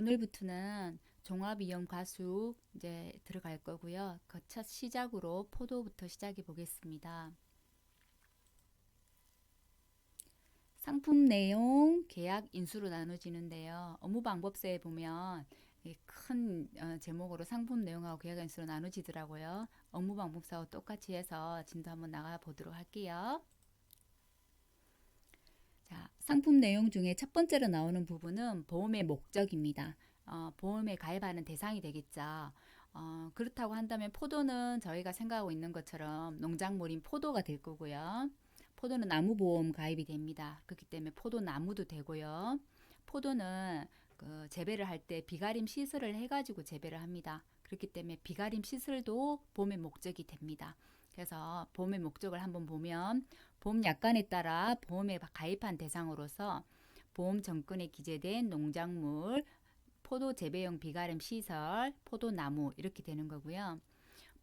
오늘부터는 종합이용 가수 이제 들어갈 거고요. 그 첫 시작으로 포도부터 시작해 보겠습니다. 상품 내용, 계약, 인수로 나눠지는데요. 업무방법서에 보면 큰 제목으로 상품 내용하고 계약 인수로 나눠지더라고요. 업무방법서와 똑같이 해서 진도 한번 나가 보도록 할게요. 자, 상품 내용 중에 첫 번째로 나오는 부분은 보험의 목적입니다. 보험에 가입하는 대상이 되겠죠. 그렇다고 한다면 포도는 저희가 생각하고 있는 것처럼 농작물인 포도가 될 거고요. 포도는 나무보험 가입이 됩니다. 그렇기 때문에 포도나무도 되고요. 포도는 그 재배를 할 때 비가림 시설을 해가지고 재배를 합니다. 그렇기 때문에 비가림 시설도 보험의 목적이 됩니다. 그래서 보험의 목적을 한번 보면 보험 약관에 따라 보험에 가입한 대상으로서 보험 정권에 기재된 농작물, 포도 재배용 비가림 시설, 포도나무 이렇게 되는 거고요.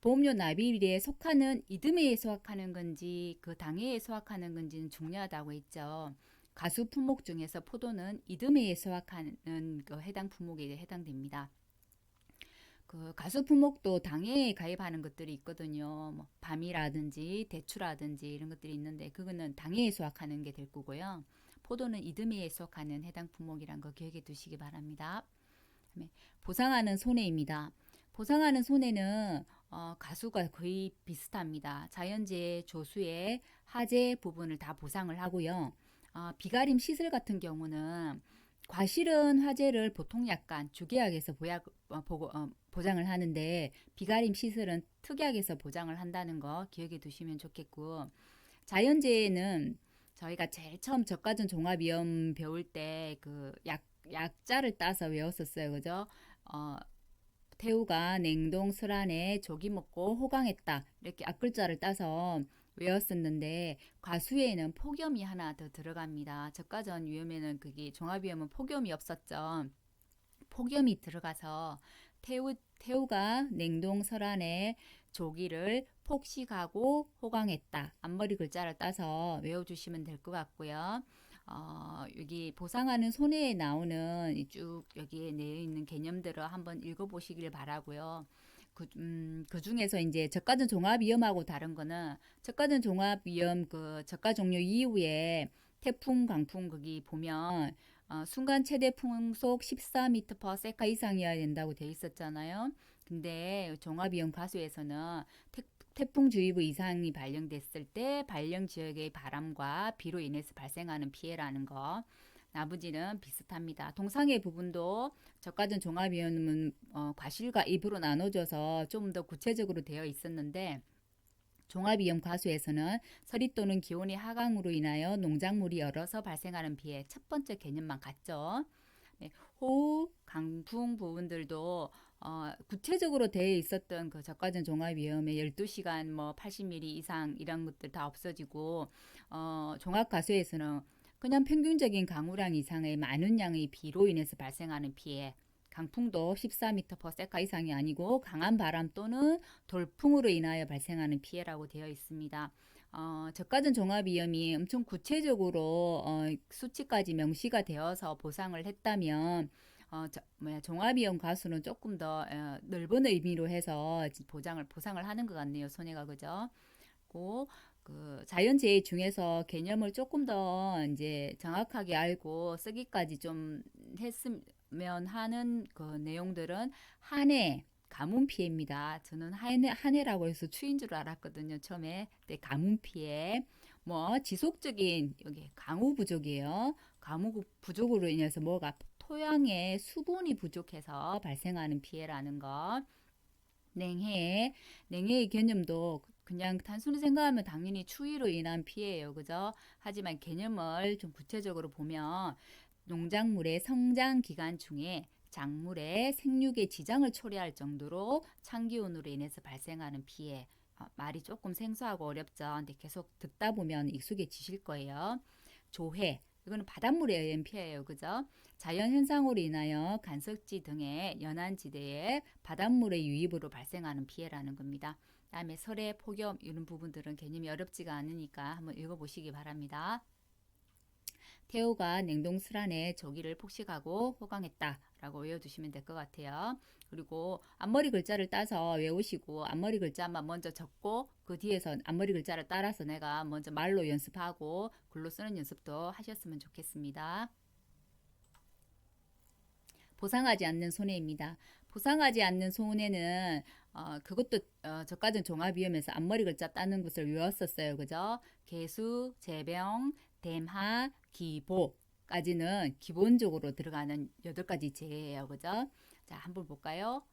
보험료 납입일에 속하는 이듬해에 소각하는 건지 그 당해에 소각하는 건지는 중요하다고 했죠. 가수 품목 중에서 포도는 이듬해에 소각하는 그 해당 품목에 해당됩니다. 그 가수 품목도 당해에 가입하는 것들이 있거든요. 뭐 밤이라든지 대추라든지 이런 것들이 있는데 그거는 당해에 수확하는 게 될 거고요. 포도는 이듬해에 수확하는 해당 품목이란 거 기억해 두시기 바랍니다. 보상하는 손해입니다. 보상하는 손해는 가수가 거의 비슷합니다. 자연재해, 조수의 화재 부분을 다 보상을 하고요. 비가림 시설 같은 경우는 과실은 화재를 보통 약간 주계약에서 보장을 하는데 비가림 시설은 특약에서 보장을 한다는 거 기억해 두시면 좋겠고, 자연재해는 저희가 제일 처음 저가전 종합위험 배울 때 그 약자를 따서 외웠었어요. 그죠? 태우가 냉동 슬안에 조기 먹고 호강했다. 이렇게 앞글자를 따서 외웠었는데 과수에는 폭염이 하나 더 들어갑니다. 저가전 위험에는 그게 종합위험은 폭염이 없었죠. 폭염이 들어가서 태우가 냉동 설안에 조기를 폭식하고 호강했다. 앞머리 글자를 따서 외워주시면 될 것 같고요. 여기 보상하는 손해에 나오는 쭉 여기에 내어 있는 개념들을 한번 읽어보시길 바라고요. 그 중에서 이제 저가전 종합위험하고 다른 거는 저가전 종합위험 그 저가 종료 이후에 태풍, 강풍 거기 보면 순간 최대 풍속 14m/s 이상이어야 된다고 돼 있었잖아요. 근데 종합이용 가수에서는 태풍주의보 이상이 발령됐을 때 발령 지역의 바람과 비로 인해서 발생하는 피해라는 거. 나머지는 비슷합니다. 동상의 부분도 저가전 종합위험은 과실과 입으로 나눠져서 좀 더 구체적으로 되어 있었는데 종합위험 가수에서는 서리 또는 기온의 하강으로 인하여 농작물이 얼어서 발생하는 피해 첫 번째 개념만 같죠. 네, 호우, 강풍 부분들도 구체적으로 되어 있었던 그 저가전 종합위험의 12시간 뭐 80mm 이상 이런 것들 다 없어지고 종합가수에서는 그냥 평균적인 강우량 이상의 많은 양의 비로 인해서 발생하는 피해, 강풍도 14m/s 이상이 아니고 강한 바람 또는 돌풍으로 인하여 발생하는 피해라고 되어 있습니다. 저가전 종합위험이 엄청 구체적으로 수치까지 명시가 되어서 보상을 했다면 종합위험 가수는 조금 더 넓은 의미로 해서 보상을 하는 것 같네요. 손해가 그죠? 그 자연재해 중에서 개념을 조금 더 이제 정확하게 알고 쓰기까지 좀 했으면 하는 그 내용들은 한해 가뭄 피해입니다. 저는 한해라고 해서 추인 줄 알았거든요. 처음에. 근데 가뭄 피해. 뭐 지속적인 여기 강우 부족이에요. 강우 부족으로 인해서 뭐가 토양에 수분이 부족해서 발생하는 피해라는 거. 냉해의 개념도 그냥 단순히 생각하면 당연히 추위로 인한 피해예요. 그죠? 하지만 개념을 좀 구체적으로 보면 농작물의 성장 기간 중에 작물의 생육에 지장을 초래할 정도로 찬기온으로 인해서 발생하는 피해. 말이 조금 생소하고 어렵죠. 근데 계속 듣다 보면 익숙해지실 거예요. 조해. 이거는 바닷물에 의한 피해예요. 그죠? 자연현상으로 인하여 간석지 등의 연안지대에 바닷물의 유입으로 발생하는 피해라는 겁니다. 다음에 설해, 폭염 이런 부분들은 개념이 어렵지가 않으니까 한번 읽어보시기 바랍니다. 태우가 냉동실 안에 조기를 폭식하고 호강했다라고 외워두시면 될 것 같아요. 그리고 앞머리 글자를 따서 외우시고 앞머리 글자만 먼저 적고 그 뒤에서 앞머리 글자를 따라서 내가 먼저 말로 연습하고 글로 쓰는 연습도 하셨으면 좋겠습니다. 보상하지 않는 손해입니다. 보상하지 않는 손해는 그것도 저까지는 종합위험에서 앞머리 글자 따는 것을 외웠었어요. 그죠? 개수, 재병, 댐하, 기보까지는 기본적으로 들어가는 8가지 제예요. 그죠? 자, 한번 볼까요?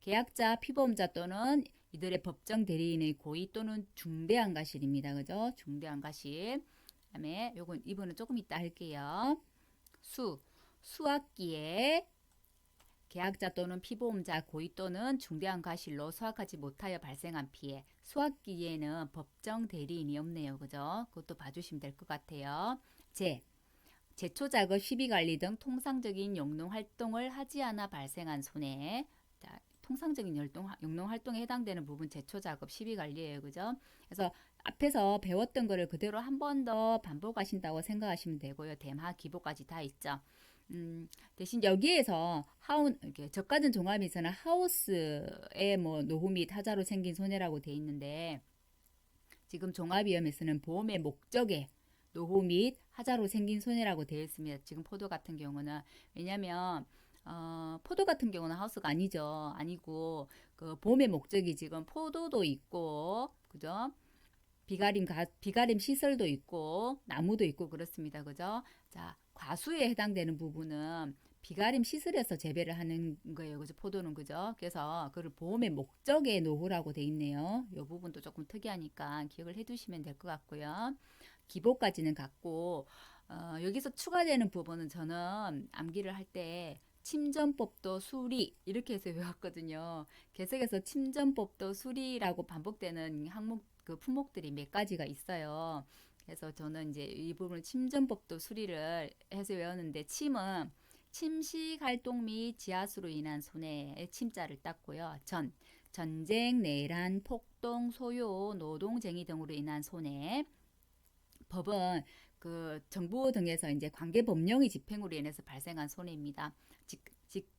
계약자, 피보험자 또는 이들의 법정 대리인의 고의 또는 중대한 과실입니다. 그죠? 중대한 과실. 그다음에 이번은 조금 이따 할게요. 수학기에 계약자 또는 피보험자 고의 또는 중대한 과실로 수확하지 못하여 발생한 피해. 수확기에는 법정 대리인이 없네요. 그죠? 그것도 봐주시면 될 것 같아요. 제초 작업, 시비 관리 등 통상적인 영농 활동을 하지 않아 발생한 손해. 자, 통상적인 영농 활동에 해당되는 부분 제초 작업, 시비 관리예요. 그죠? 그래서 앞에서 배웠던 거를 그대로 한 번 더 반복하신다고 생각하시면 되고요. 댐하, 기보까지 다 있죠. 대신 여기에서 이렇게 저가전 종합에서는 하우스의 뭐 노후 및 하자로 생긴 손해라고 돼 있는데 지금 종합위험에서는 보험의 목적에 노후 및 하자로 생긴 손해라고 되어 있습니다. 지금 포도 같은 경우는 왜냐하면 포도 같은 경우는 하우스가 아니고 그 보험의 목적이 지금 포도도 있고 그죠? 비가림 시설도 있고 나무도 있고 그렇습니다. 그죠? 자, 과수에 해당되는 부분은 비가림 시설에서 재배를 하는 거예요. 그죠? 포도는 그죠? 그래서 그를 보험의 목적의 노후라고 돼 있네요. 이 부분도 조금 특이하니까 기억을 해 두시면 될 것 같고요. 기보까지는 같고 여기서 추가되는 부분은 저는 암기를 할 때 침전법도 수리 이렇게 해서 외웠거든요. 계속해서 침전법도 수리라고 반복되는 항목 그 품목들이 몇 가지가 있어요. 그래서 저는 이제 이 부분을 침전법도 수리를 해서 외웠는데 침은 침식 활동 및 지하수로 인한 손해의 침자를 땄고요. 전쟁, 내란, 폭동, 소요, 노동쟁의 등으로 인한 손해. 법은 그 정부 등에서 이제 관계 법령의 집행으로 인해서 발생한 손해입니다.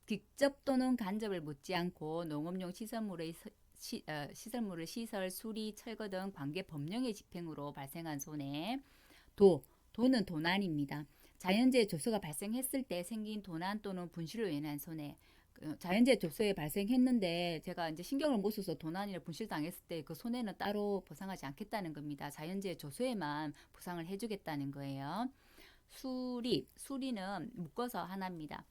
직접 또는 간접을 묻지 않고 농업용 시설물의 시설물을 시설, 수리, 철거 등 관계 법령의 집행으로 발생한 손해. 도는 도난입니다. 자연재해 조소가 발생했을 때 생긴 도난 또는 분실로 인한 손해. 자연재해 조소에 발생했는데 제가 이제 신경을 못 써서 도난이나 분실 당했을 때 그 손해는 따로 보상하지 않겠다는 겁니다. 자연재해 조소에만 보상을 해주겠다는 거예요. 수리는 묶어서 하나입니다.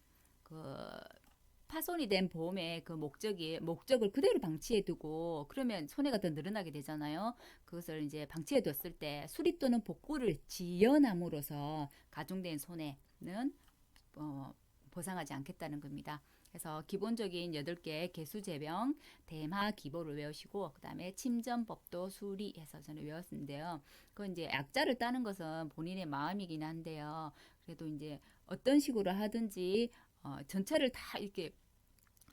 파손이 된 보험의 그 목적을 그대로 방치해 두고 그러면 손해가 더 늘어나게 되잖아요. 그것을 이제 방치해 뒀을 때 수리 또는 복구를 지연함으로써 가중된 손해는 보상하지 않겠다는 겁니다. 그래서 기본적인 8개 개수재병, 댐하, 기보를 외우시고 그 다음에 침전법도 수리해서 저는 외웠는데요. 그건 이제 약자를 따는 것은 본인의 마음이긴 한데요. 그래도 이제 어떤 식으로 하든지 전체를 다 이렇게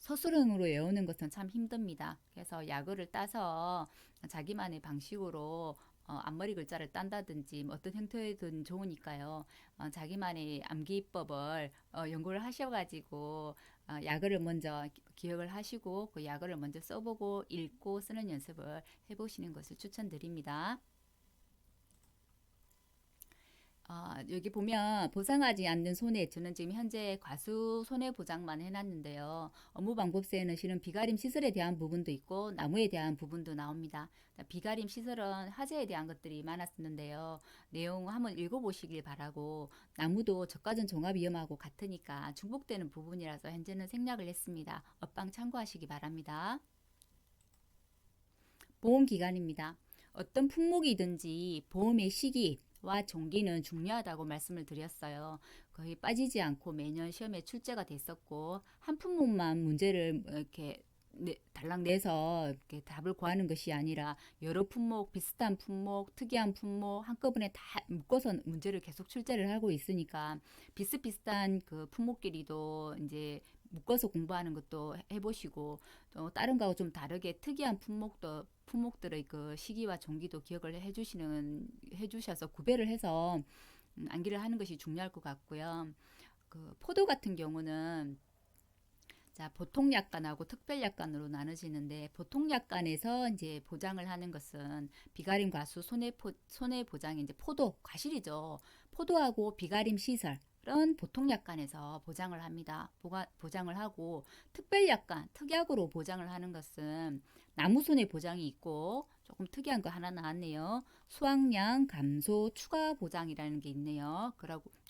서술형으로 외우는 것은 참 힘듭니다. 그래서 약어를 따서 자기만의 방식으로 앞머리 글자를 딴다든지 뭐 어떤 형태든 좋으니까요. 자기만의 암기법을 연구를 하셔가지고 약어를 먼저 기억을 하시고 그 약어를 먼저 써보고 읽고 쓰는 연습을 해보시는 것을 추천드립니다. 여기 보면 보상하지 않는 손해, 저는 지금 현재 과수 손해보장만 해놨는데요. 업무방법세에는 실은 비가림 시설에 대한 부분도 있고 나무에 대한 부분도 나옵니다. 비가림 시설은 화재에 대한 것들이 많았었는데요. 내용 한번 읽어보시길 바라고 나무도 저가전 종합위험하고 같으니까 중복되는 부분이라서 현재는 생략을 했습니다. 업방 참고하시기 바랍니다. 보험기간입니다. 어떤 품목이든지 보험의 시기와 종기는 중요하다고 말씀을 드렸어요. 거의 빠지지 않고 매년 시험에 출제가 됐었고 한 품목만 문제를 이렇게 달랑 내서 이렇게 답을 구하는 것이 아니라 여러 품목, 비슷한 품목, 특이한 품목 한꺼번에 다 묶어서 문제를 계속 출제를 하고 있으니까 비슷비슷한 그 품목끼리도 이제 묶어서 공부하는 것도 해보시고 또 다른 거하고 좀 다르게 특이한 품목들의 그 시기와 종기도 기억을 해주셔서 구별을 해서 암기를 하는 것이 중요할 것 같고요. 그 포도 같은 경우는 자, 보통 약관하고 특별 약관으로 나눠지는데 보통 약관에서 이제 보장을 하는 것은 비가림 과수 손해 보장이 이제 포도 과실이죠. 포도하고 비가림 시설은 보통 약관에서 보장을 합니다. 보장을 하고 특별 약관, 특약으로 보장을 하는 것은 나무 손해 보장이 있고 조금 특이한 거 하나 나왔네요. 수확량 감소 추가 보장이라는 게 있네요.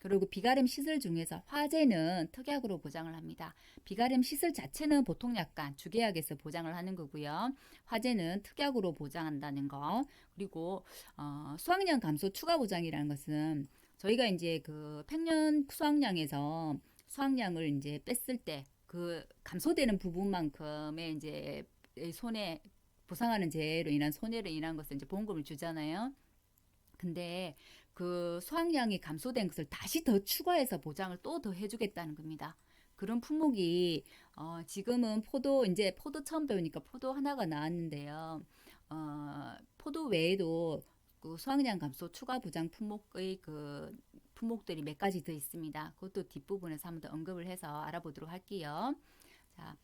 그리고 비가림 시설 중에서 화재는 특약으로 보장을 합니다. 비가림 시설 자체는 보통 약관 주계약에서 보장을 하는 거고요. 화재는 특약으로 보장한다는 거. 그리고 수확량 감소 추가 보장이라는 것은 저희가 이제 그 팽년 수확량에서 수확량을 이제 뺐을 때 그 감소되는 부분만큼의 이제 손해 보상하는 재해로 인한 손해로 인한 것을 이제 보험금을 주잖아요. 근데 그 수확량이 감소된 것을 다시 더 추가해서 보장을 또 더 해주겠다는 겁니다. 그런 품목이 지금은 이제 포도 처음 배우니까 포도 하나가 나왔는데요. 포도 외에도 그 수확량 감소 추가 보장 품목의 그 품목들이 몇 가지 더 있습니다. 그것도 뒷부분에서 한번 더 언급을 해서 알아보도록 할게요. 자,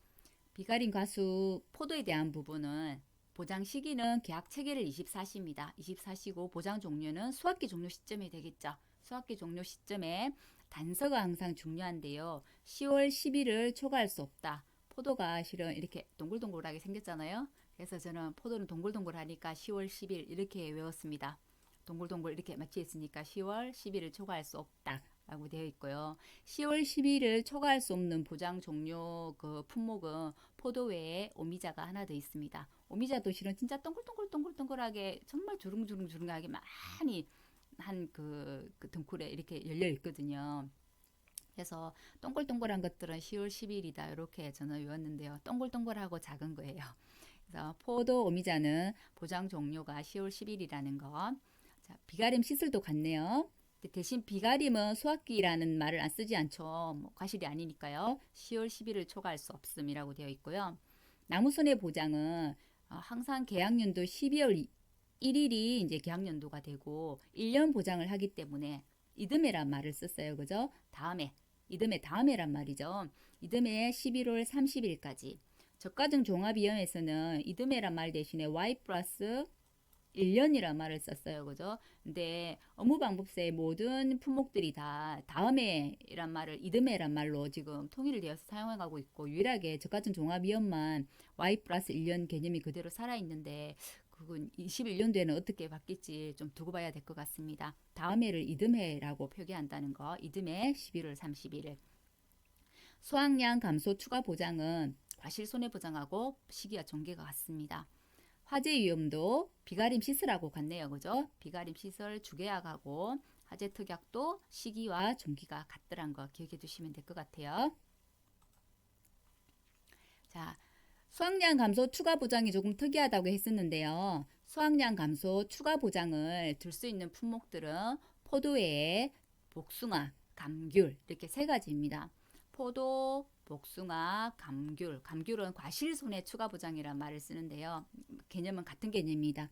비가림 과수 포도에 대한 부분은 보장 시기는 계약 체결일 24시입니다. 24시고 보장 종료는 수확기 종료 시점이 되겠죠. 수확기 종료 시점에 단서가 항상 중요한데요. 10월 10일을 초과할 수 없다. 포도가 실은 이렇게 동글동글하게 생겼잖아요. 그래서 저는 포도는 동글동글하니까 10월 10일 이렇게 외웠습니다. 동글동글 이렇게 맞춰 있으니까 10월 10일을 초과할 수 없다. 라고 되어 있고요. 10월 10일을 초과할 수 없는 보장 종료 그 품목은 포도 외에 오미자가 하나 더 있습니다. 오미자도 실은 진짜 동글동글하게 정말 주릉주릉하게 많이 한 그 등굴에 이렇게 열려 있거든요. 그래서 동글동글한 것들은 10월 10일이다 이렇게 저는 외웠는데요. 동글동글하고 작은 거예요. 그래서 포도 오미자는 보장 종료가 10월 10일이라는 거. 자, 비가림 시술도 같네요. 대신 비가림은 수확기라는 말을 안 쓰지 않죠. 뭐 과실이 아니니까요. 10월 10일을 초과할 수 없음이라고 되어 있고요. 나무손해 보장은 항상 계약연도 12월 1일이 이제 계약연도가 되고 1년 보장을 하기 때문에 이듬해란 말을 썼어요. 그죠? 이듬해 다음해란 말이죠. 이듬해 11월 30일까지. 저가증 종합위험에서는 이듬해란 말 대신에 Y 플러스 1년이란 말을 썼어요. 그죠? 근데 업무방법서의 모든 품목들이 다 다음해란 말을 이듬해란 말로 지금 통일을 되어서 사용해가고 있고 유일하게 저가증 종합위험만 Y 플러스 1년 개념이 그대로 살아있는데 그건 21년도에는 어떻게 바뀔지 좀 두고 봐야 될 것 같습니다. 다음해를 이듬해라고 표기한다는 거. 이듬해 11월 31일. 수확량 감소 추가 보장은 과실 손해 보장하고 시기와 종계가 같습니다. 화재 위험도 비가림 시설하고 같네요. 그죠? 비가림 시설 주계약하고 화재 특약도 시기와 종기가 같더란 거 기억해 두시면 될 것 같아요. 자, 수확량 감소 추가 보장이 조금 특이하다고 했었는데요. 수확량 감소 추가 보장을 들 수 있는 품목들은 포도에 복숭아, 감귤 이렇게 세 가지입니다. 포도, 복숭아, 감귤. 감귤은 과실손해 추가 보장이란 말을 쓰는데요. 개념은 같은 개념입니다.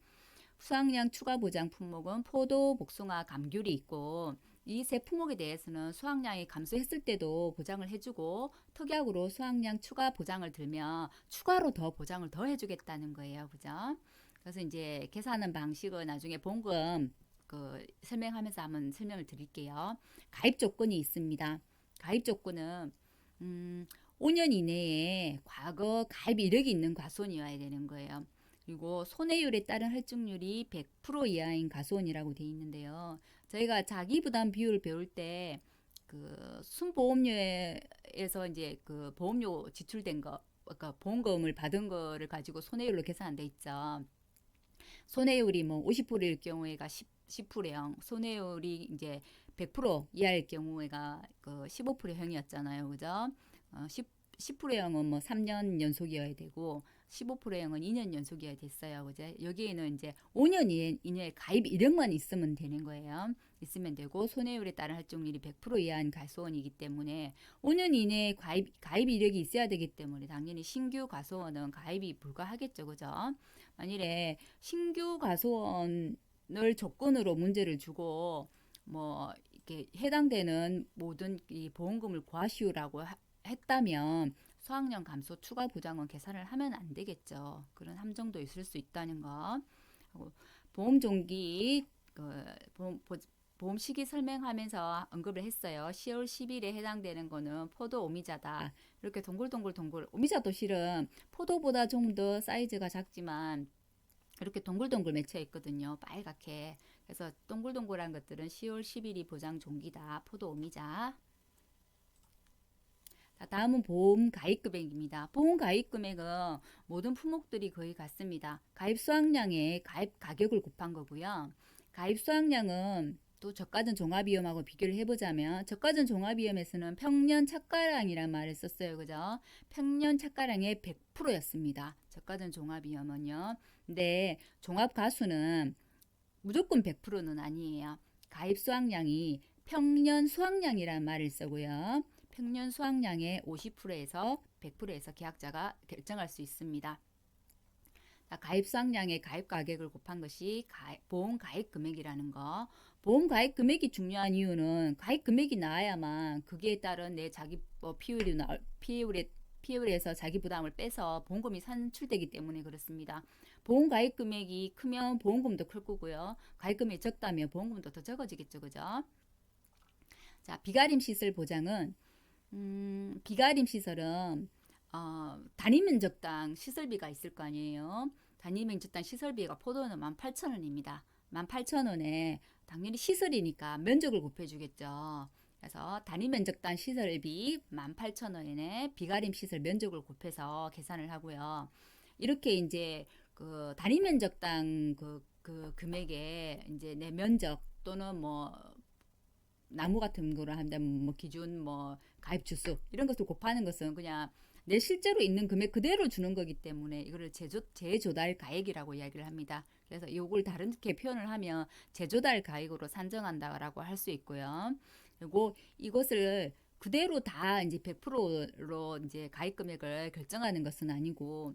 수확량 추가 보장 품목은 포도, 복숭아, 감귤이 있고 이 세 품목에 대해서는 수확량이 감소했을 때도 보장을 해주고 특약으로 수확량 추가 보장을 들면 추가로 더 보장을 더 해주겠다는 거예요. 그죠? 그래서 이제 계산하는 방식은 나중에 보험금 설명하면서 한번 설명을 드릴게요. 가입 조건이 있습니다. 가입 조건은 5년 이내에 과거 가입 이력이 있는 과수원이어야 되는 거예요. 그리고 손해율에 따른 할증률이 100% 이하인 과수원이라고 되어 있는데요. 저희가 자기 부담 비율 배울 때 그 순보험료에서 이제 그 보험료 지출된 거, 그러니까 보험금을 받은 거를 가지고 손해율로 계산한 데 있죠. 손해율이 뭐 50%일 경우에가 10%형, 손해율이 이제 100% 이하일 경우에가 그 15%형이었잖아요. 그죠? 10%형은 뭐 3년 연속이어야 되고 15%형은 2년 연속이어야 됐어요. 그죠? 여기에는 이제 5년 이내에 가입 이력만 있으면 되는 거예요. 있으면 되고 손해율에 따른 할증률이 100% 이하인 과수원이기 때문에 5년 이내에 가입 이력이 있어야 되기 때문에 당연히 신규 과수원은 가입이 불가하겠죠. 그죠? 만일에 신규 과수원을 조건으로 문제를 주고 뭐 이렇게 해당되는 모든 이 보험금을 과시효라고 했다면 수학령 감소 추가 보장은 계산을 하면 안 되겠죠. 그런 함정도 있을 수 있다는 거. 보험 종기 보험 시기 설명하면서 언급을 했어요. 10월 10일에 해당되는 거는 포도 오미자다. 이렇게 동글동글 오미자도 실은 포도보다 좀 더 사이즈가 작지만 이렇게 동글동글 맺혀 있거든요. 빨갛게. 그래서 동글동글한 것들은 10월 10일이 보장 종기다. 포도 오미자. 자, 다음은 보험 가입 금액입니다. 보험 가입 금액은 모든 품목들이 거의 같습니다. 가입 수확량에 가입 가격을 곱한 거고요. 가입 수확량은 또 저가전 종합위험하고 비교를 해보자면 저가전 종합위험에서는 평년 착가량이란 말을 썼어요. 그죠? 평년 착가량의 100%였습니다. 저가전 종합위험은요. 근데 종합가수는 무조건 100%는 아니에요. 가입 수확량이 평년 수확량이란 말을 쓰고요. 평년 수확량의 50%에서 100%에서 계약자가 결정할 수 있습니다. 가입 수확량의 가입 가격을 곱한 것이 보험 가입 금액이라는 거. 보험 가입 금액이 중요한 이유는 가입 금액이 나와야만 거기에 따른 내 자기 피해율에서 자기 부담을 빼서 보험금이 산출되기 때문에 그렇습니다. 보험 가입 금액이 크면 보험금도 클 거고요. 가입 금액이 적다면 보험금도 더 적어지겠죠. 그죠? 자, 비가림 시설 보장은 비가림 시설은 단위 면적당 시설비가 있을 거 아니에요. 단위 면적당 시설비가 포도는 18,000원입니다. 18,000원에 당연히 시설이니까 면적을 곱해주겠죠. 그래서 단위 면적당 시설비 18,000원에 비가림 시설 면적을 곱해서 계산을 하고요. 이렇게 이제 그 단위 면적당 그 금액에 이제 내 면적 또는 뭐 나무 같은 거로 한다면 뭐 기준 뭐 가입 주수 이런 것을 곱하는 것은 그냥 내 실제로 있는 금액 그대로 주는 거기 때문에 이거를 재조달 가액이라고 이야기를 합니다. 그래서 이걸 다른게 표현을 하면 재조달 가액으로 산정한다라고 할 수 있고요. 그리고 이것을 그대로 다 이제 100%로 이제 가입 금액을 결정하는 것은 아니고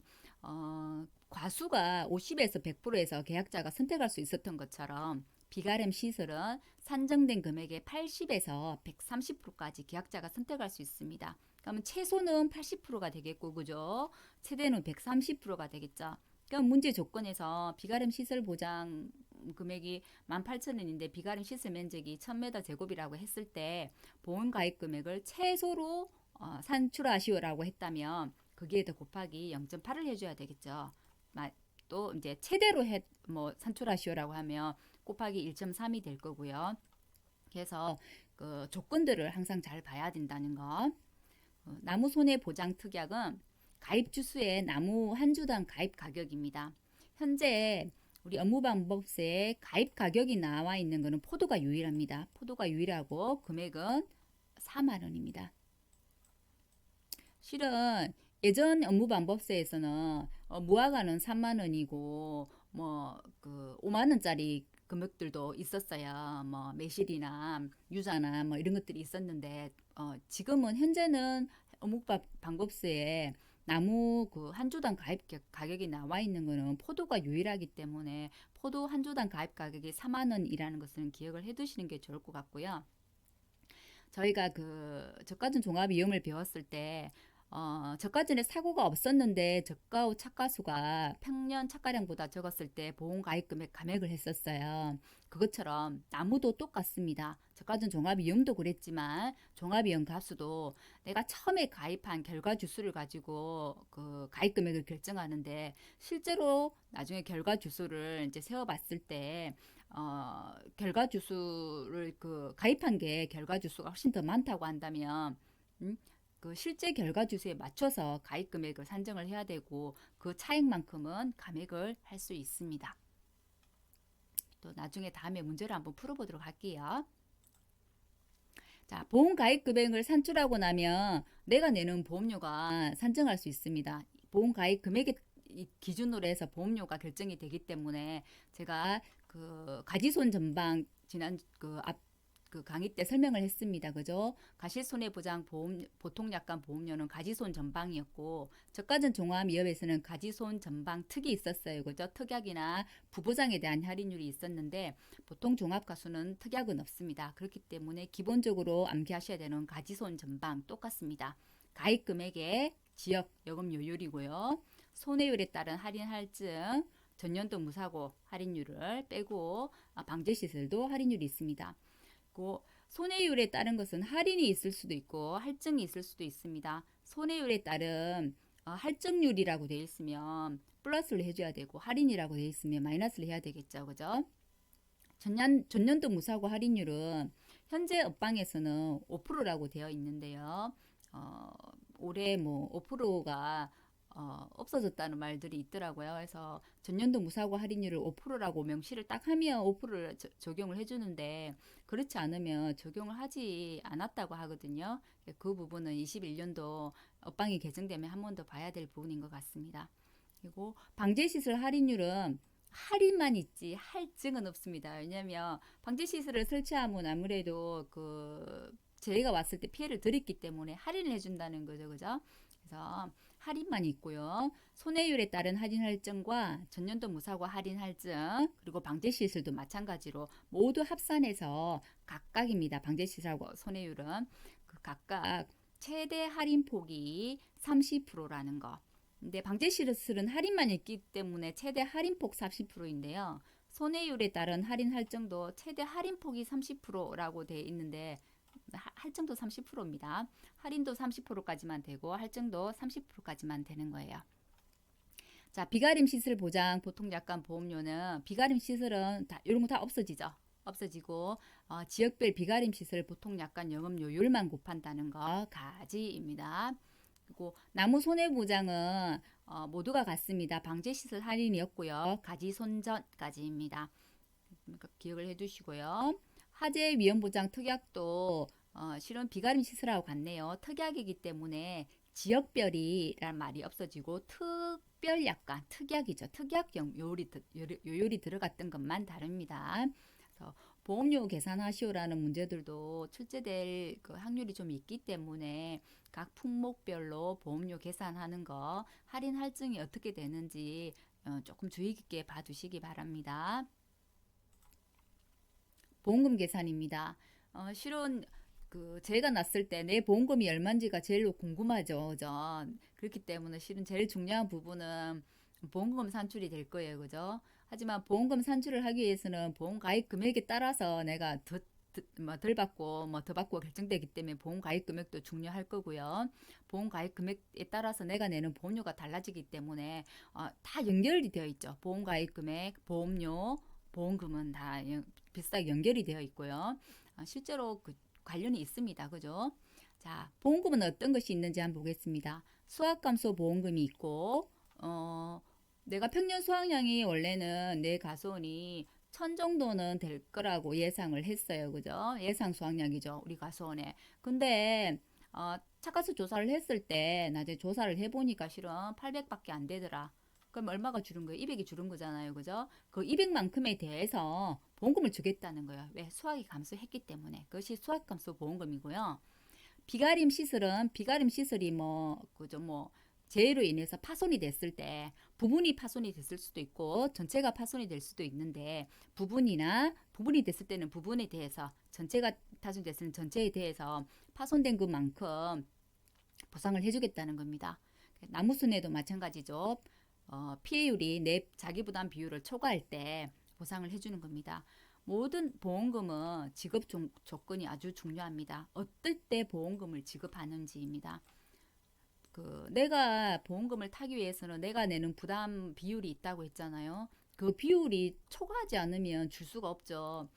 과수가 50에서 100%에서 계약자가 선택할 수 있었던 것처럼 비가림 시설은 산정된 금액의 80에서 130%까지 계약자가 선택할 수 있습니다. 그러면 최소는 80%가 되겠고, 그죠? 최대는 130%가 되겠죠. 그럼 문제 조건에서 비가림 시설 보장 금액이 18,000원인데 비가림 시설 면적이 1000m 제곱이라고 했을 때 보험 가입 금액을 최소로 산출하시오라고 했다면 거기에 더 곱하기 0.8을 해줘야 되겠죠. 또 이제 최대로 산출하시오라고 하면 곱하기 1.3이 될 거고요. 그래서 그 조건들을 항상 잘 봐야 된다는 거. 나무 손해 보장 특약은 가입 주수의 나무 한 주당 가입 가격입니다. 현재 우리 업무방법세에 가입 가격이 나와 있는 것은 포도가 유일합니다. 포도가 유일하고 금액은 4만 원입니다. 실은 예전 업무방법세에서는 무화과는 3만 원이고 뭐 그 5만 원짜리 금액들도 있었어요. 뭐 매실이나 유자나 뭐 이런 것들이 있었는데 지금은 현재는 업무방법세에 나무 그 한 주당 가입 가격이 나와 있는 거는 포도가 유일하기 때문에 포도 한 주당 가입 가격이 4만 원이라는 것은 기억을 해 두시는 게 좋을 것 같고요. 저희가 그 저가전 종합위험을 배웠을 때 저가전에 사고가 없었는데 저가 후 착가수가 평년 착가량보다 적었을 때 보험 가입 금액 감액을 했었어요. 그것처럼 나무도 똑같습니다. 저가전 종합위험도 그랬지만 종합위험 값수도 내가 처음에 가입한 결과 주수를 가지고 그 가입 금액을 결정하는데 실제로 나중에 결과 주수를 이제 세워봤을 때 결과 주수를 그 가입한 게 결과 주수가 훨씬 더 많다고 한다면 그 실제 결과 주수에 맞춰서 가입 금액을 산정을 해야 되고 그 차액만큼은 감액을 할 수 있습니다. 또 나중에 다음에 문제를 한번 풀어보도록 할게요. 자, 보험 가입 금액을 산출하고 나면 내가 내는 보험료가 산정할 수 있습니다. 보험 가입 금액의 기준으로 해서 보험료가 결정이 되기 때문에 제가 그 가지손 전방 지난 그 앞 그 강의 때 설명을 했습니다. 그죠? 가시손해보장 보험, 보통약관 보험료는 가지손 전방이었고, 저가전 종합미업에서는 가지손 전방 특이 있었어요. 그죠? 특약이나 부보장에 대한 할인율이 있었는데, 보통 종합가수는 특약은 없습니다. 그렇기 때문에 기본적으로 암기하셔야 되는 가지손 전방 똑같습니다. 가입 금액의 지역 요금 요율이고요. 손해율에 따른 할인 할증, 전년도 무사고 할인율을 빼고 방제시설도 할인율이 있습니다. 손해율에 따른 것은 할인이 있을 수도 있고 할증이 있을 수도 있습니다. 손해율에 따른 할증률이라고 되어 있으면 플러스를 해줘야 되고 할인이라고 되어 있으면 마이너스를 해야 되겠죠. 그죠? 전년도 무사고 할인율은 현재 업방에서는 5%라고 되어 있는데요. 올해 뭐 5%가 없어졌다는 말들이 있더라고요. 그래서 전년도 무사고 할인율을 5%라고 명시를 딱 하면 5%를 적용을 해주는데 그렇지 않으면 적용을 하지 않았다고 하거든요. 그 부분은 21년도 업방이 개정되면 한 번 더 봐야 될 부분인 것 같습니다. 그리고 방제시설 할인율은 할인만 있지 할증은 없습니다. 왜냐하면 방제시설을 설치하면 아무래도 저희가 왔을 때 피해를 드렸기 때문에 할인을 해준다는 거죠. 그죠? 그래서 할인만 있고요. 손해율에 따른 할인 할증과 전년도 무사고 할인 할증 그리고 방제시설도 마찬가지로 모두 합산해서 각각입니다. 방제시설하고 손해율은 각각 최대 할인 폭이 30%라는 거. 근데 방제시설은 할인만 있기 때문에 최대 할인폭 40%인데요. 손해율에 따른 할인 할증도 최대 할인폭이 30%라고 되어 있는데 할증도 30%입니다. 할인도 30%까지만 되고 할증도 30%까지만 되는 거예요. 자, 비가림 시설 보장 보통약관 보험료는 비가림 시설은 이런 거 다 없어지죠. 없어지고 지역별 비가림 시설 보통약관 영업료율만 곱한다는 거 가지입니다. 그리고 나무 손해보장은 모두가 같습니다. 방제시설 할인이었고요. 가지손전까지입니다. 기억을 해두시고요. 화재 위험보장 특약도 실은 비가림 시설하고 같네요. 특약이기 때문에 지역별이란 말이 없어지고 특별약관, 특약이죠. 특약형 요율이 들어갔던 것만 다릅니다. 그래서 보험료 계산하시오라는 문제들도 출제될 확률이 좀 있기 때문에 각 품목별로 보험료 계산하는 거 할인 할증이 어떻게 되는지 조금 주의 깊게 봐두시기 바랍니다. 보험금 계산입니다. 실은 제가 났을 때 내 보험금이 얼마인지가 제일 궁금하죠. 그죠? 그렇기 때문에 실은 제일 중요한 부분은 보험금 산출이 될 거예요. 그죠? 하지만 보험금 산출을 하기 위해서는 보험 가입 금액에 따라서 내가 덜 받고 더 받고 결정되기 때문에 보험 가입 금액도 중요할 거고요. 보험 가입 금액에 따라서 내가 내는 보험료가 달라지기 때문에 다 연결이 되어 있죠. 보험 가입 금액, 보험료, 보험금은 다 비슷하게 연결이 되어 있고요. 실제로 관련이 있습니다. 그죠? 자, 보험금은 어떤 것이 있는지 한번 보겠습니다. 수학감소 보험금이 있고, 내가 평년 수확량이 원래는 내 가수원이 1000 정도는 될 거라고 예상을 했어요. 그죠? 예상 수확량이죠. 우리 가수원에. 근데, 차가수 조사를 했을 때, 나중에 조사를 해보니까 실은 800밖에 안 되더라. 그럼 얼마가 줄은 거예요? 200이 줄은 거잖아요. 그죠? 그 200만큼에 대해서 보험금을 주겠다는 거예요. 왜? 수확이 감소했기 때문에. 그것이 수확감소 보험금이고요. 비가림 시설이 재해로 인해서 파손이 됐을 때 부분이 파손이 됐을 수도 있고 전체가 파손이 될 수도 있는데 부분이 됐을 때는 부분에 대해서 전체가 파손됐을 때는 전체에 대해서 파손된 것만큼 보상을 해주겠다는 겁니다. 나무순에도 마찬가지죠. 피해율이 내 자기 부담 비율을 초과할 때 보상을 해주는 겁니다. 모든 보험금은 지급 조건이 아주 중요합니다. 어떨 때 보험금을 지급하는지입니다. 내가 보험금을 타기 위해서는 내가 내는 부담 비율이 있다고 했잖아요. 그 비율이 초과하지 않으면 줄 수가 없죠.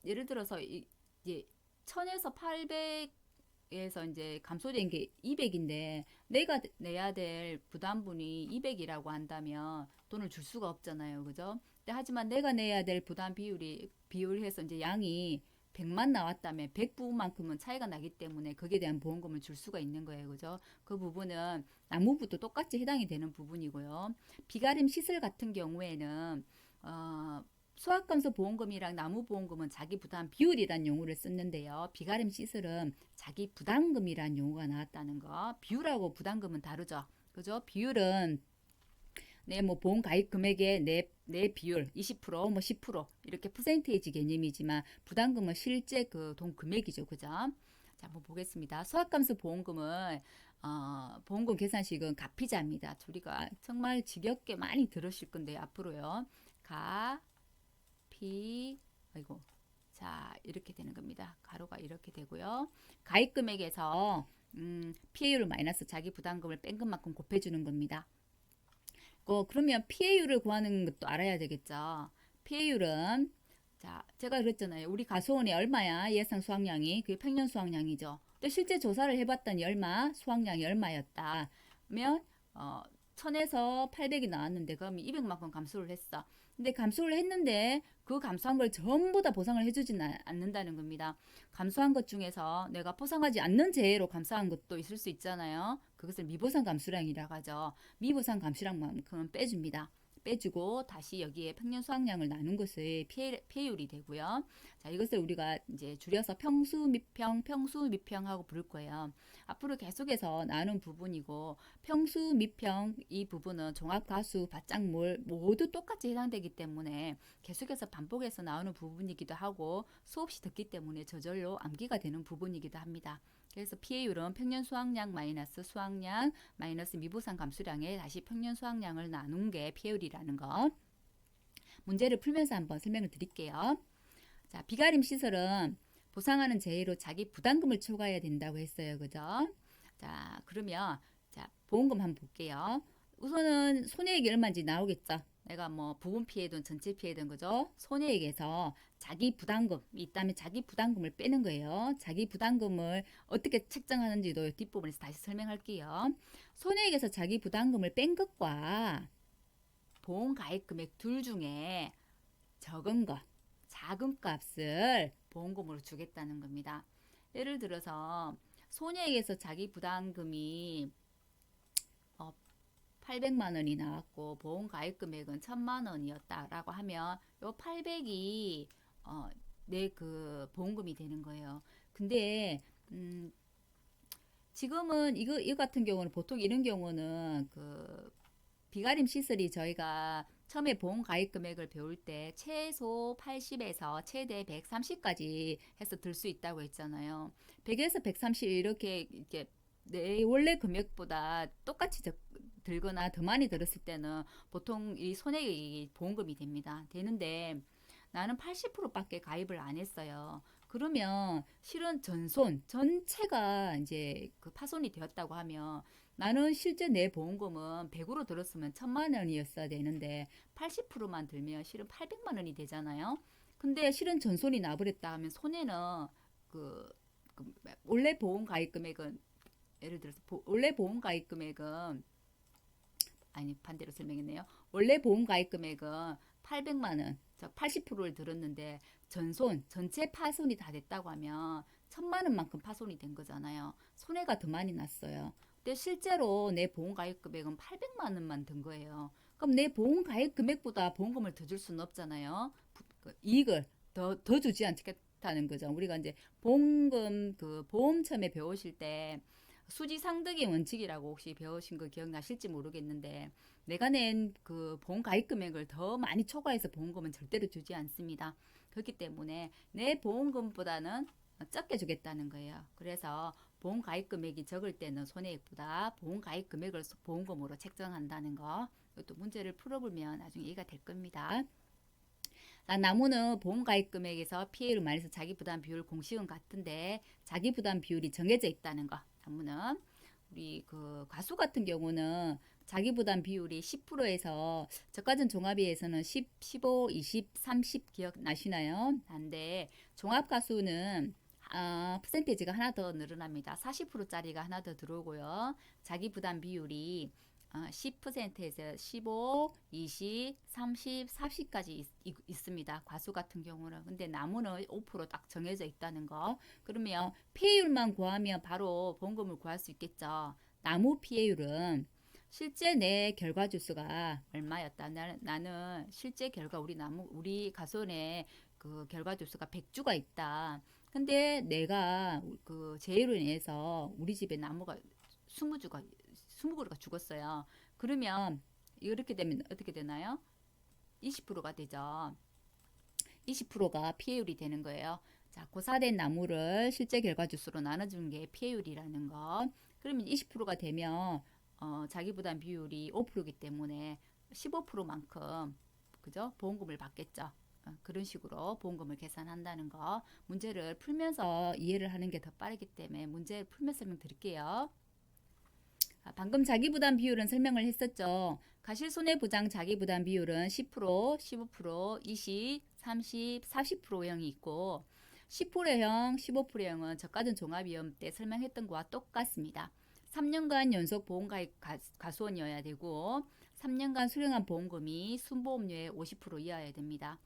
예를 들어서 이제 1000에서 800에서 이제 감소된 게 200인데 내가 내야 될 부담분이 200이라고 한다면 돈을 줄 수가 없잖아요. 그죠? 하지만 내가 내야 될 부담 비율해서 이제 양이 100만 나왔다면 100 부분만큼은 차이가 나기 때문에 거기에 대한 보험금을 줄 수가 있는 거예요. 그죠? 그 부분은 나무부도 똑같이 해당이 되는 부분이고요. 비가림 시설 같은 경우에는 수학감소 보험금이랑 나무보험금은 자기 부담 비율이란 용어를 썼는데요. 비가림 시설은 자기 부담금이란 용어가 나왔다는 거. 비율하고 부담금은 다르죠. 그죠? 비율은 내 뭐 보험 가입 금액의 내 비율 20%, 뭐 10% 이렇게 퍼센테이지 개념이지만 부담금은 실제 그 돈 금액이죠. 그죠? 자, 한번 보겠습니다. 수학감소 보험금은 보험금 계산식은 가피자입니다. 우리가 정말 지겹게 많이 들으실 건데 앞으로요. 피 아이고 자 이렇게 되는 겁니다. 가로가 이렇게 되고요. 가입 금액에서 피해율을 마이너스 자기 부담금을 뺀 것만큼 곱해주는 겁니다. 그러면 피해율을 구하는 것도 알아야 되겠죠. 피해율은 자 제가 그랬잖아요. 우리 가수원이 얼마야 예상 수확량이 그게 평년 수확량이죠. 또 실제 조사를 해봤더니 얼마 수확량이 얼마였다. 그러면 1000에서 800이 나왔는데 그러면 200만큼 감소를 했어. 근데 감소를 했는데 그 감소한 걸 전부 다 보상을 해주지는 않는다는 겁니다. 감소한 것 중에서 내가 보상하지 않는 재해로 감소한 것도 있을 수 있잖아요. 그것을 미보상 감수량이라고 하죠. 미보상 감수량만큼은 빼줍니다. 빼주고 다시 여기에 평년 수확량을 나눈 것을 피해율이 되고요. 자, 이것을 우리가 이제 줄여서 평수 미평하고 부를 거예요. 앞으로 계속해서 나눈 부분이고 평수 미평 이 부분은 종합가수 밭작물 모두 똑같이 해당되기 때문에 계속해서 반복해서 나오는 부분이기도 하고 수없이 듣기 때문에 저절로 암기가 되는 부분이기도 합니다. 그래서 피해율은 평년 수확량 마이너스 수확량 마이너스 미보상 감수량에 다시 평년 수확량을 나눈 게 피해율이라는 것. 문제를 풀면서 한번 설명을 드릴게요. 자, 비가림 시설은 보상하는 재해로 자기 부담금을 초과해야 된다고 했어요. 그죠? 자, 그러면 자, 보험금 한번 볼게요. 우선은 손해액이 얼마인지 나오겠죠? 내가 뭐 부분 피해든 전체 피해든 그죠? 손해액에서 자기 부담금이 있다면 자기 부담금을 빼는 거예요. 자기 부담금을 어떻게 책정하는지도 뒷부분에서 다시 설명할게요. 손해액에서 자기 부담금을 뺀 것과 보험 가입 금액 둘 중에 적은 것, 작은 값을 보험금으로 주겠다는 겁니다. 예를 들어서 손해액에서 자기 부담금이 800만 원이 나왔고 보험 가입 금액은 1000만 원이었다라고 하면 요 800이 내 그 보험금이 되는 거예요. 근데 지금은 이거 같은 경우는 보통 이런 경우는 그 비가림 시설이 저희가 처음에 보험 가입 금액을 배울 때 최소 80에서 최대 130까지 해서 들 수 있다고 했잖아요. 100에서 130 이렇게 내 원래 금액보다 똑같이 들거나 더 많이 들었을 때는 보통 이 손해액이 보험금이 됩니다. 되는데 나는 80%밖에 가입을 안 했어요. 그러면 실은 전체가 이제 그 파손이 되었다고 하면 나는 실제 내 보험금은 100으로 들었으면 1000만 원이었어야 되는데 80%만 들면 실은 800만 원이 되잖아요. 근데 실은 전손이 나버렸다 하면 손해는 그 원래 보험 가입 금액은 예를 들어서 원래 보험 가입 금액은 아니 반대로 설명했네요. 원래 보험 가입 금액은 800만 원, 즉 80%를 들었는데 전체 파손이 다 됐다고 하면 1000만 원만큼 파손이 된 거잖아요. 손해가 더 많이 났어요. 근데 실제로 내 보험 가입 금액은 800만 원만 든 거예요. 그럼 내 보험 가입 금액보다 보험금을 더 줄 수는 없잖아요. 이익을 더 주지 않겠다는 거죠. 우리가 이제 보험금 보험 처음에 배우실 때 수지상득의 원칙이라고 혹시 배우신 거 기억나실지 모르겠는데 내가 낸 그 보험 가입 금액을 더 많이 초과해서 보험금은 절대로 주지 않습니다. 그렇기 때문에 내 보험금보다는 적게 주겠다는 거예요. 그래서 보험 가입 금액이 적을 때는 손해액보다 보험 가입 금액을 보험금으로 책정한다는 거. 이것도 문제를 풀어보면 나중에 이해가 될 겁니다. 나무는 보험 가입 금액에서 피해율 마이너스 자기 부담 비율 공식은 같은데 자기 부담 비율이 정해져 있다는 거. 나무는 우리 그 가수 같은 경우는 자기 부담 비율이 10%에서 저가전 종합비에서는 10, 15, 20, 30 기억나시나요? 한데 종합 가수는 퍼센테이지가 하나 더 늘어납니다. 40%짜리가 하나 더 들어오고요. 자기 부담 비율이 10%에서 15, 20, 30, 40까지 있습니다. 과수 같은 경우는. 근데 나무는 5%딱 정해져 있다는 거. 그러면 피해율만 구하면 바로 보험금을 구할 수 있겠죠. 나무 피해율은 실제 내 결과 주수가 얼마였다. 나는 실제 결과 우리 가손에 그 결과 주수가 100주가 있다. 근데 내가 그 재해로 인해서 우리 집에 나무가 20그루가 죽었어요. 그러면 이렇게 되면 어떻게 되나요? 20%가 되죠. 20%가 피해율이 되는 거예요. 자, 고사된 나무를 실제 결과 주수로 나눠주는 게 피해율이라는 거. 그러면 20%가 되면 자기 부담 비율이 5%이기 때문에 15%만큼 그죠? 보험금을 받겠죠. 그런 식으로 보험금을 계산한다는 거. 문제를 풀면서 이해를 하는 게 더 빠르기 때문에 문제 풀면서 설명드릴게요. 방금 자기부담 비율은 설명을 했었죠. 가실손해보장 자기부담 비율은 10%, 15%, 20, 30, 40%형이 있고 10%형, 15%형은 저가전 종합위험 때 설명했던 거와 똑같습니다. 3년간 연속 보험가입 가수원이어야 되고 3년간 수령한 보험금이 순보험료의 50% 이하여야 됩니다.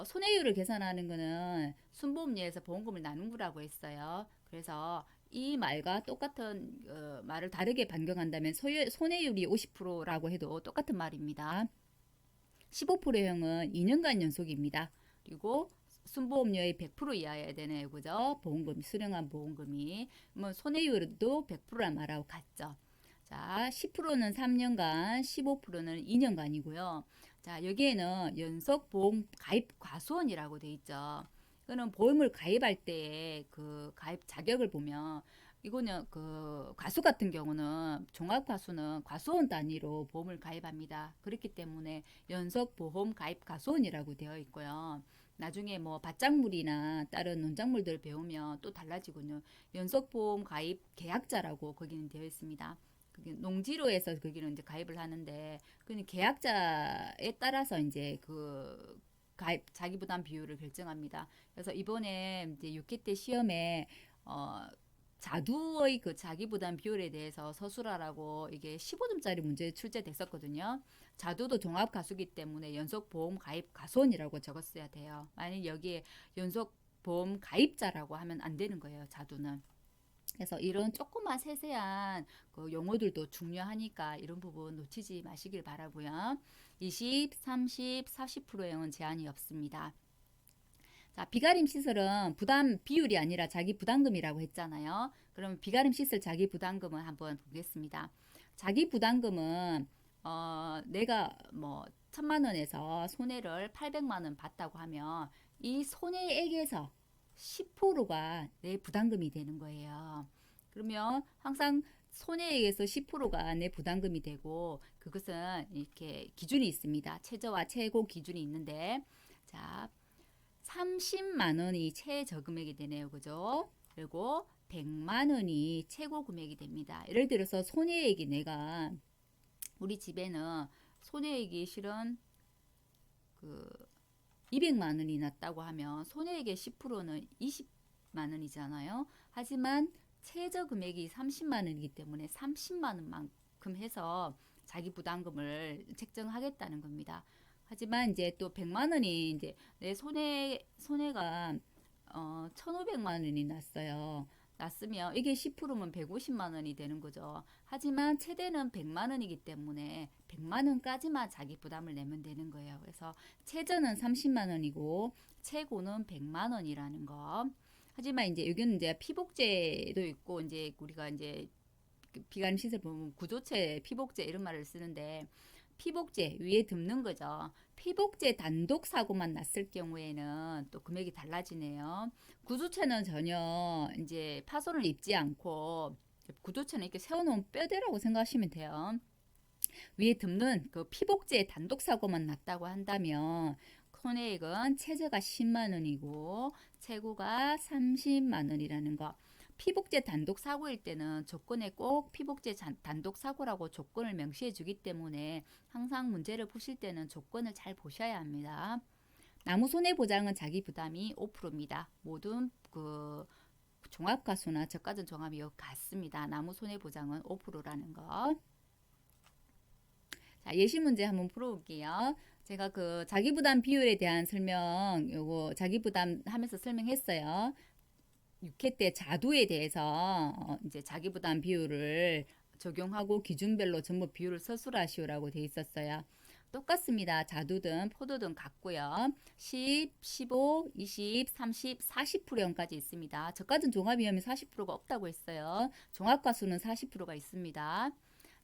손해율을 계산하는 거는 순보험료에서 보험금을 나눈 거라고 했어요. 그래서 이 말과 똑같은 말을 다르게 변경한다면 손해율이 50%라고 해도 똑같은 말입니다. 15%형은 2년간 연속입니다. 그리고 순보험료의 100% 이하여야 되네요. 그죠? 보험금, 수령한 보험금이. 뭐 손해율도 100%란 말하고 같죠. 자, 10%는 3년간, 15%는 2년간이고요. 자, 여기에는 연속 보험 가입 과수원이라고 돼 있죠. 이거는 보험을 가입할 때 그 가입 자격을 보면 이거는 그 과수 같은 경우는 종합과수는 과수원 단위로 보험을 가입합니다. 그렇기 때문에 연속보험 가입 과수원이라고 되어 있고요. 나중에 뭐 밭작물이나 다른 농작물들 배우면 또 달라지군요. 연속보험 가입 계약자라고 거기는 되어 있습니다. 그게 농지로에서 거기는 이제 가입을 하는데 그 계약자에 따라서 이제 그 가입 자기 부담 비율을 결정합니다. 그래서 이번에 이제 6회 때 시험에 자두의 그 자기 부담 비율에 대해서 서술하라고 이게 15점짜리 문제 출제됐었거든요. 자두도 종합 가수기 때문에 연속 보험 가입 가손이라고 적었어야 돼요. 만약 여기에 연속 보험 가입자라고 하면 안 되는 거예요. 자두는. 그래서 이런 조그만 세세한 그 용어들도 중요하니까 이런 부분 놓치지 마시길 바라고요. 20, 30, 40%형은 제한이 없습니다. 자, 비가림 시설은 부담 비율이 아니라 자기 부담금이라고 했잖아요. 그럼 비가림 시설 자기 부담금은 한번 보겠습니다. 자기 부담금은 내가 뭐 1,000만 원에서 손해를 800만 원 봤다고 하면 이 손해액에서 10%가 내 부담금이 되는 거예요. 그러면 항상 손해액에서 10%가 내 부담금이 되고 그것은 이렇게 기준이 있습니다. 최저와 최고 기준이 있는데 자 30만 원이 최저 금액이 되네요. 그죠? 그리고 100만 원이 최고 금액이 됩니다. 예를 들어서 손해액이 내가 우리 집에는 손해액이 실은 그 200만 원이 났다고 하면 손해액의 10%는 20만 원이잖아요. 하지만 최저 금액이 30만 원이기 때문에 30만 원만큼 해서 자기 부담금을 책정하겠다는 겁니다. 하지만 이제 또 100만 원이 이제 내 손해가 1,500만 원이 났어요. 났으면 이게 10%면 150만 원이 되는 거죠. 하지만 최대는 100만 원이기 때문에 100만 원까지만 자기 부담을 내면 되는 거예요. 그래서 최저는 30만 원이고 최고는 100만 원이라는 거. 하지만 이제 여기는 이제 피복제도 있고 이제 우리가 이제 비가림 시설 보면 구조체, 피복제 이런 말을 쓰는데 피복제 위에 덮는 거죠. 피복제 단독 사고만 났을 경우에는 또 금액이 달라지네요. 구조체는 전혀 이제 파손을 입지 않고 구조체는 이렇게 세워놓은 뼈대라고 생각하시면 돼요. 위에 덮는 그 피복제 단독 사고만 났다고 한다면 손해액은 최저가 10만 원이고 최고가 30만 원이라는 거. 피복제 단독 사고일 때는 조건에 꼭 피복제 단독 사고라고 조건을 명시해 주기 때문에 항상 문제를 푸실 때는 조건을 잘 보셔야 합니다. 나무 손해보장은 자기 부담이 5%입니다. 모든 그 종합가수나 저가전 종합이 같습니다. 나무 손해보장은 5%라는 거. 자, 예시 문제 한번 풀어볼게요. 제가 그 자기부담 비율에 대한 설명, 요거 자기부담 하면서 설명했어요. 6회 때 자두에 대해서 이제 자기부담 비율을 적용하고 기준별로 전부 비율을 서술하시오라고 돼 있었어요. 똑같습니다. 자두든 포도든 같고요. 10, 15, 20, 30, 40%까지 있습니다. 저가전 종합위험이 40%가 없다고 했어요. 종합과수는 40%가 있습니다.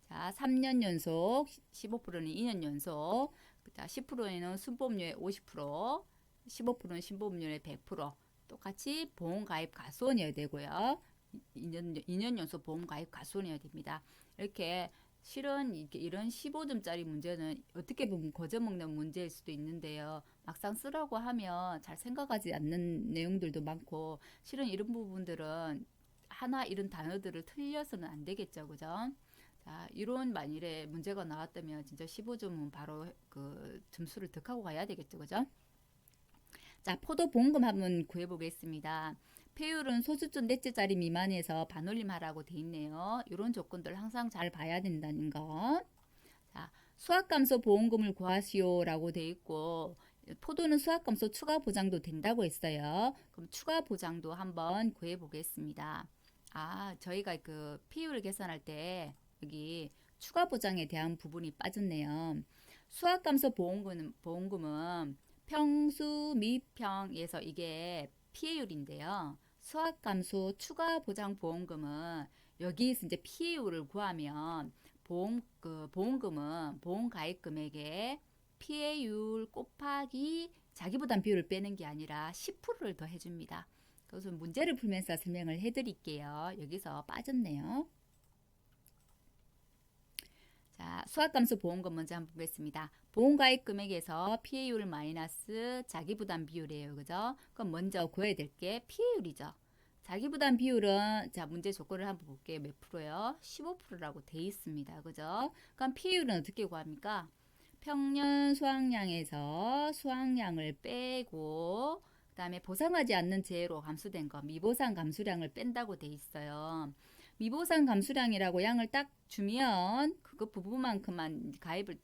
자, 3년 연속, 15%는 2년 연속, 자, 10%에는 순보험료의 50%, 15%는 신보험료의 100%, 똑같이 보험가입 가수원이어야 되고요. 2년 연속 보험가입 가수원이어야 됩니다. 이렇게 실은 이런 15점짜리 문제는 어떻게 보면 거저먹는 문제일 수도 있는데요. 막상 쓰라고 하면 잘 생각하지 않는 내용들도 많고, 실은 이런 부분들은 하나 이런 단어들을 틀려서는 안 되겠죠. 그죠? 자, 이런 만일에 문제가 나왔다면 진짜 15점은 바로 그 점수를 득하고 가야 되겠죠. 그죠? 자, 포도 보험금 한번 구해보겠습니다. 폐율은 소수점 넷째짜리 미만에서 반올림하라고 돼 있네요. 이런 조건들 항상 잘 봐야 된다는 거. 자, 수확감소 보험금을 구하시오라고 돼 있고, 포도는 수확감소 추가 보장도 된다고 했어요. 그럼 추가 보장도 한번 구해 보겠습니다. 아, 저희가 그 피율을 계산할 때 여기 추가 보장에 대한 부분이 빠졌네요. 수확감소 보험금은 평수 미평에서 이게 피해율인데요. 수확감소 추가 보장 보험금은 여기서 이제 피해율을 구하면 보험금은 보험 가입 금액에 피해율 곱하기 자기부담 비율을 빼는 게 아니라 10%를 더 해줍니다. 그래서 문제를 풀면서 설명을 해드릴게요. 여기서 빠졌네요. 자, 수확감소 보험금 먼저 한번 보겠습니다. 보험가입 금액에서 피해율 마이너스 자기부담 비율이에요. 그죠? 그럼 먼저 구해야 될 게 피해율이죠. 자기부담 비율은 자 문제 조건을 한번 볼게요. 몇 프로요? 15%라고 돼 있습니다. 그죠? 그럼 피해율은 어떻게 구합니까? 평년 수확량에서 수확량을 빼고 그 다음에 보상하지 않는 재해로 감수된 거 미보상 감수량을 뺀다고 돼 있어요. 미보상 감수량이라고 양을 딱 주면 그거 부분만큼만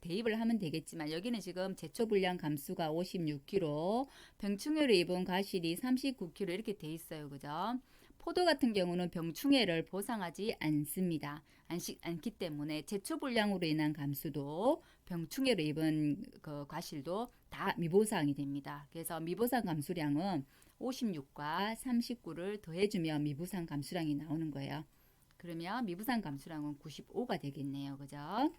대입을 하면 되겠지만 여기는 지금 제초불량 감수가 56kg, 병충해로 입은 과실이 39kg 이렇게 돼 있어요. 그죠? 포도 같은 경우는 병충해를 보상하지 않습니다. 않기 때문에 제초불량으로 인한 감수도 병충해로 입은 그 과실도 다 미보상이 됩니다. 그래서 미보상 감수량은 56과 39를 더해주면 미보상 감수량이 나오는 거예요. 그러면 미부상 감수량은 95가 되겠네요. 그죠?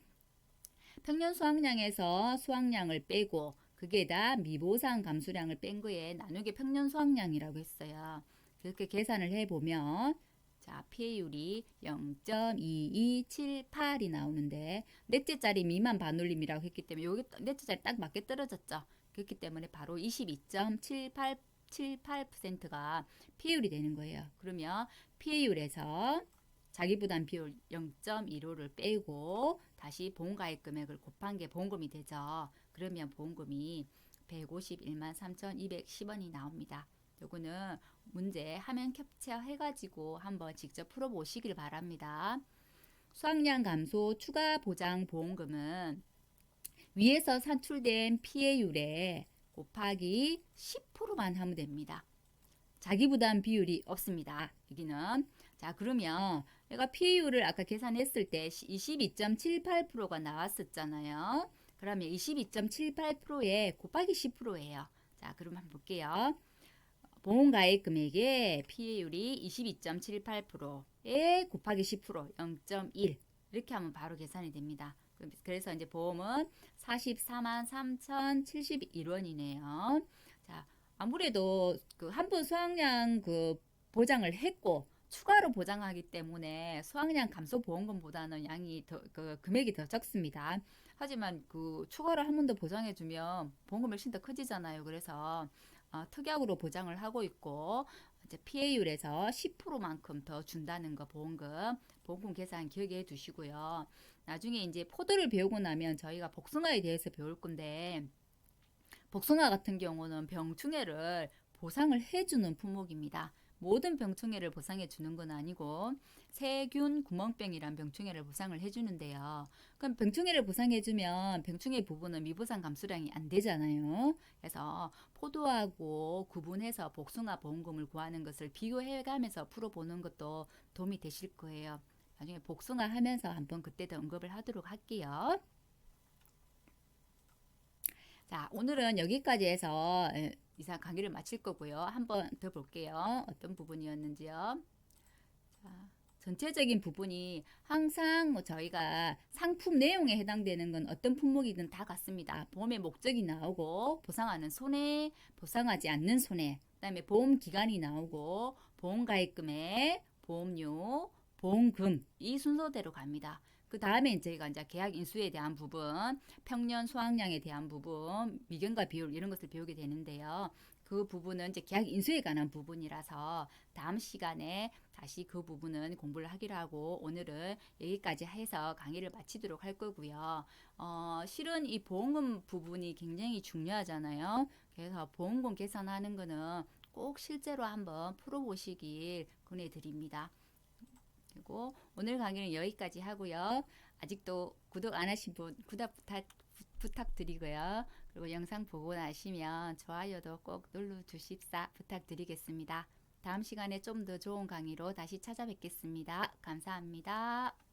평년 수확량에서 수확량을 빼고 그게 다 미보상 감수량을 뺀 거에 나누기 평년 수확량이라고 했어요. 그렇게 계산을 해보면 자 피해율이 0.2278이 나오는데 넷째짜리 미만 반올림이라고 했기 때문에 여기 넷째짜리 딱 맞게 떨어졌죠. 그렇기 때문에 바로 22.78%가 피해율이 되는 거예요. 그러면 피해율에서 자기부담 비율 0.15를 빼고 다시 보험가입 금액을 곱한 게 보험금이 되죠. 그러면 보험금이 151만 3,210원이 나옵니다. 요거는 문제 화면 캡처해가지고 한번 직접 풀어보시길 바랍니다. 수확량 감소 추가 보장 보험금은 위에서 산출된 피해율에 곱하기 10%만 하면 됩니다. 자기부담 비율이 없습니다. 여기는 자 그러면 내가 피해율을 아까 계산했을 때 22.78%가 나왔었잖아요. 그러면 22.78%에 곱하기 10%예요. 자 그럼 한번 볼게요. 보험가입 금액의 피해율이 22.78%에 곱하기 10% 0.1 이렇게 하면 바로 계산이 됩니다. 그래서 이제 보험은 44만 3,071원이네요. 자 아무래도 그 한 번 수확량 그 보장을 했고 추가로 보장하기 때문에 수확량 감소 보험금보다는 양이 그 금액이 더 적습니다. 하지만 그 추가로 한 번 더 보장해 주면 보험금이 훨씬 더 커지잖아요. 그래서 특약으로 보장을 하고 있고 이제 피해율에서 10%만큼 더 준다는 거 보험금 계산 기억해 두시고요. 나중에 이제 포도를 배우고 나면 저희가 복숭아에 대해서 배울 건데 복숭아 같은 경우는 병충해를 보상을 해주는 품목입니다. 모든 병충해를 보상해 주는 건 아니고 세균 구멍병이란 병충해를 보상을 해주는데요. 그럼 병충해를 보상해주면 병충해 부분은 미보상 감수량이 안 되잖아요. 그래서 포도하고 구분해서 복숭아 보험금을 구하는 것을 비교해가면서 풀어보는 것도 도움이 되실 거예요. 나중에 복숭아하면서 한번 그때도 언급을 하도록 할게요. 자, 오늘은 여기까지 해서 이상 강의를 마칠 거고요. 한번 더 볼게요. 어떤 부분이었는지요. 자, 전체적인 부분이 항상 뭐 저희가 상품 내용에 해당되는 건 어떤 품목이든 다 같습니다. 보험의 목적이 나오고 보상하는 손해, 보상하지 않는 손해, 그다음에 보험 기간이 나오고 보험 가입금액, 보험료, 보험금 이 순서대로 갑니다. 그 다음에 저희가 이제 계약 인수에 대한 부분, 평년 수확량에 대한 부분, 미경과 비율 이런 것을 배우게 되는데요. 그 부분은 이제 계약 인수에 관한 부분이라서 다음 시간에 다시 그 부분은 공부를 하기로 하고 오늘은 여기까지 해서 강의를 마치도록 할 거고요. 실은 이 보험금 부분이 굉장히 중요하잖아요. 그래서 보험금 계산하는 거는 꼭 실제로 한번 풀어보시길 권해드립니다. 그리고 오늘 강의는 여기까지 하고요. 아직도 구독 안 하신 분 구독 부탁드리고요. 그리고 영상 보고 나시면 좋아요도 꼭 눌러주십사 부탁드리겠습니다. 다음 시간에 좀 더 좋은 강의로 다시 찾아뵙겠습니다. 감사합니다.